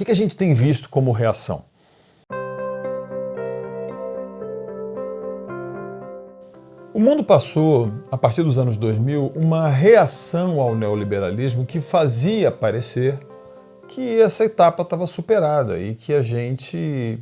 que a gente tem visto como reação? O mundo passou, a partir dos anos 2000, uma reação ao neoliberalismo que fazia parecer que essa etapa estava superada e que a gente,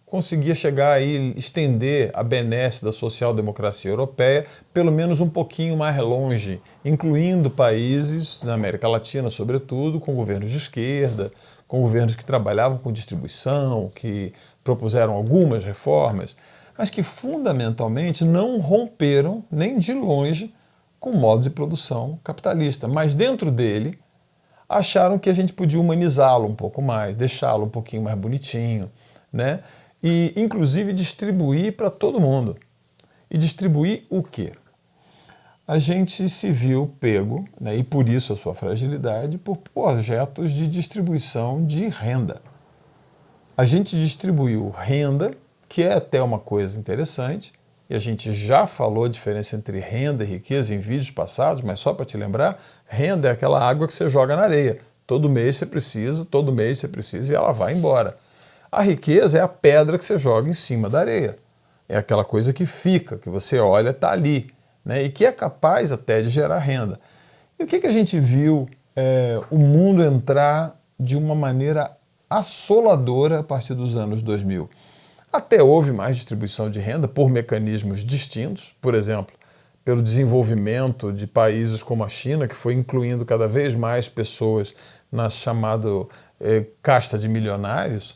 conseguia chegar aí, estender a benesse da social-democracia europeia pelo menos um pouquinho mais longe, incluindo países, na América Latina sobretudo, com governos de esquerda, com governos que trabalhavam com distribuição, que propuseram algumas reformas, mas que fundamentalmente não romperam nem de longe com o modo de produção capitalista. Mas dentro dele acharam que a gente podia humanizá-lo um pouco mais, deixá-lo um pouquinho mais bonitinho, E inclusive distribuir para todo mundo. E distribuir o quê? A gente se viu pego, e por isso a sua fragilidade, por projetos de distribuição de renda. A gente distribuiu renda, que é até uma coisa interessante, e a gente já falou a diferença entre renda e riqueza em vídeos passados, mas só para te lembrar, renda é aquela água que você joga na areia. Todo mês você precisa e ela vai embora. A riqueza é a pedra que você joga em cima da areia. É aquela coisa que fica, que você olha, está ali, e que é capaz até de gerar renda. E o que a gente viu o mundo entrar de uma maneira assoladora a partir dos anos 2000? Até houve mais distribuição de renda por mecanismos distintos, por exemplo, pelo desenvolvimento de países como a China, que foi incluindo cada vez mais pessoas na chamada casta de milionários,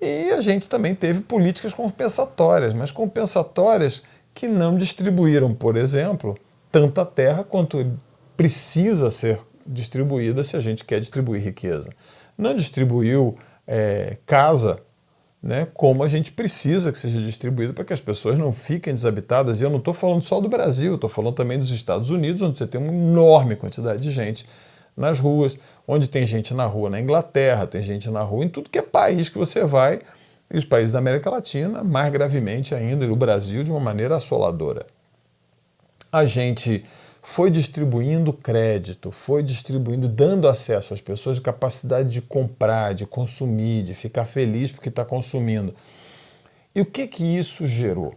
E a gente também teve políticas compensatórias, mas compensatórias que não distribuíram, por exemplo, tanta terra quanto precisa ser distribuída se a gente quer distribuir riqueza. Não distribuiu casa, como a gente precisa que seja distribuído para que as pessoas não fiquem desabitadas. E eu não estou falando só do Brasil, estou falando também dos Estados Unidos, onde você tem uma enorme quantidade de gente nas ruas, onde tem gente na rua na Inglaterra, tem gente na rua em tudo que é país que você vai, e os países da América Latina, mais gravemente ainda, e o Brasil de uma maneira assoladora. A gente foi distribuindo crédito, foi distribuindo, dando acesso às pessoas de capacidade de comprar, de consumir, de ficar feliz porque está consumindo. E o que isso gerou?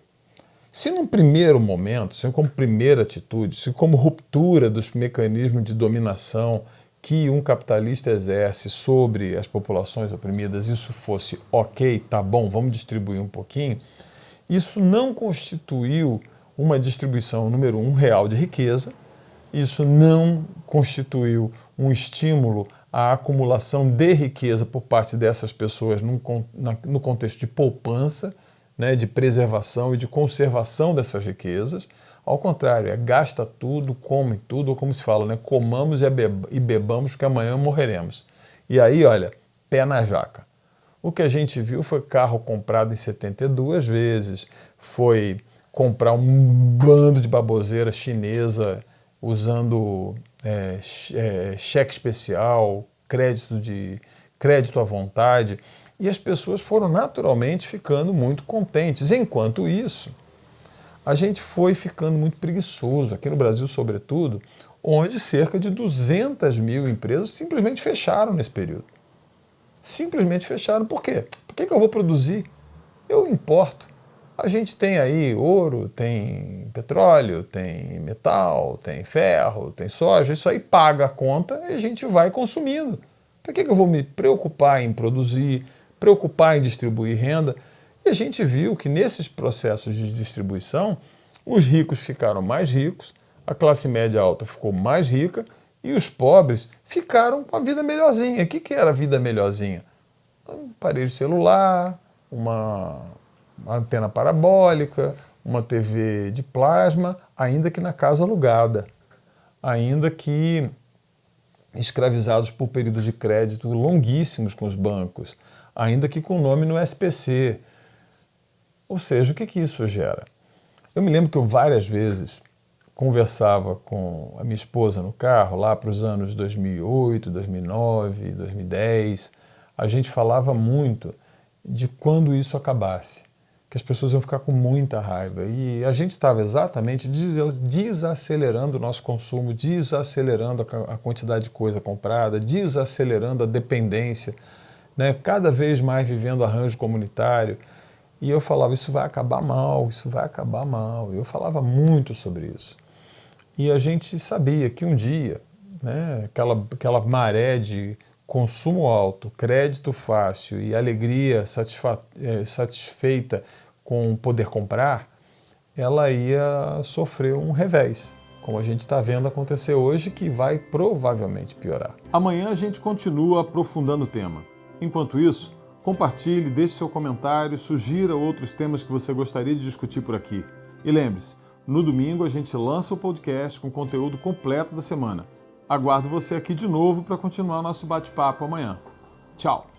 Se num primeiro momento, se como primeira atitude, se como ruptura dos mecanismos de dominação que um capitalista exerce sobre as populações oprimidas, isso fosse ok, tá bom, vamos distribuir um pouquinho, isso não constituiu uma distribuição, número um, real de riqueza, isso não constituiu um estímulo à acumulação de riqueza por parte dessas pessoas no contexto de poupança, de preservação e de conservação dessas riquezas. Ao contrário, gasta tudo, come tudo, ou como se fala, comamos e bebamos porque amanhã morreremos. E aí, olha, pé na jaca. O que a gente viu foi carro comprado em 72 vezes, foi comprar um bando de baboseira chinesa usando cheque especial, crédito à vontade, e as pessoas foram naturalmente ficando muito contentes. Enquanto isso, a gente foi ficando muito preguiçoso, aqui no Brasil sobretudo, onde cerca de 200 mil empresas simplesmente fecharam nesse período. Simplesmente fecharam. Por quê? Por que eu vou produzir? Eu importo. A gente tem aí ouro, tem petróleo, tem metal, tem ferro, tem soja, isso aí paga a conta e a gente vai consumindo. Para que eu vou me preocupar em produzir, preocupar em distribuir renda? E a gente viu que nesses processos de distribuição, os ricos ficaram mais ricos, a classe média alta ficou mais rica e os pobres ficaram com a vida melhorzinha. O que era a vida melhorzinha? Um aparelho celular, uma antena parabólica, uma TV de plasma, ainda que na casa alugada, ainda que escravizados por períodos de crédito longuíssimos com os bancos, ainda que com nome no SPC. Ou seja, o que isso gera? Eu me lembro que eu várias vezes conversava com a minha esposa no carro, lá para os anos 2008, 2009, 2010, a gente falava muito de quando isso acabasse. que as pessoas iam ficar com muita raiva. E a gente estava exatamente desacelerando o nosso consumo, desacelerando a quantidade de coisa comprada, desacelerando a dependência, né? Cada vez mais vivendo arranjo comunitário. E eu falava, isso vai acabar mal, isso vai acabar mal. Eu falava muito sobre isso. E a gente sabia que um dia, né, aquela maré de consumo alto, crédito fácil e alegria satisfeita com poder comprar, ela ia sofrer um revés, como a gente está vendo acontecer hoje, que vai provavelmente piorar. Amanhã a gente continua aprofundando o tema. Enquanto isso, compartilhe, deixe seu comentário, sugira outros temas que você gostaria de discutir por aqui. E lembre-se, no domingo a gente lança o podcast com conteúdo completo da semana. Aguardo você aqui de novo para continuar nosso bate-papo amanhã. Tchau!